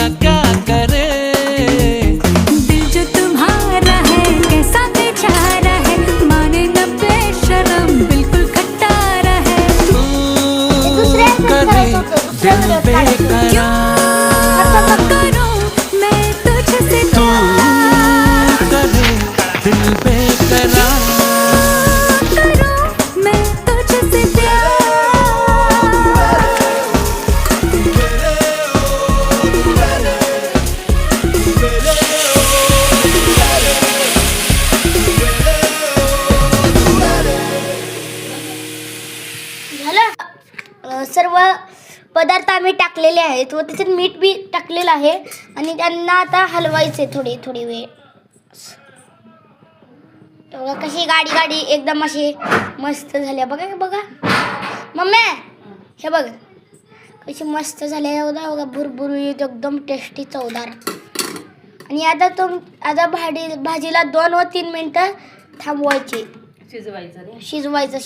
ना क्या करे। दिल जो तुम्हारा है कैसा बेचारा है, माने न बेशरम बिल्कुल खट्टारा है। तू करे दिल बेकरार, करूं मैं तुझसे तू करे दिल बेकरार। करूं मैं तुझसे प्यार। झालं सर्व पदार्थ आम्ही टाकलेले आहेत व त्याच्यात मीठ बी टाकलेलं आहे आणि त्यांना आता हलवायचे थोडी थोडी वेळ. बघा कशी गाडी गाडी एकदम अशी मस्त झाल्या. बघा बघा मम्मी हे बघ कशी मस्त झाल्या. एवढा बघा भुरभुरीत एकदम टेस्टी चवदार. आणि आता भाजीला 2 व 3 मिनटं थांबवायची. शिजवायचं.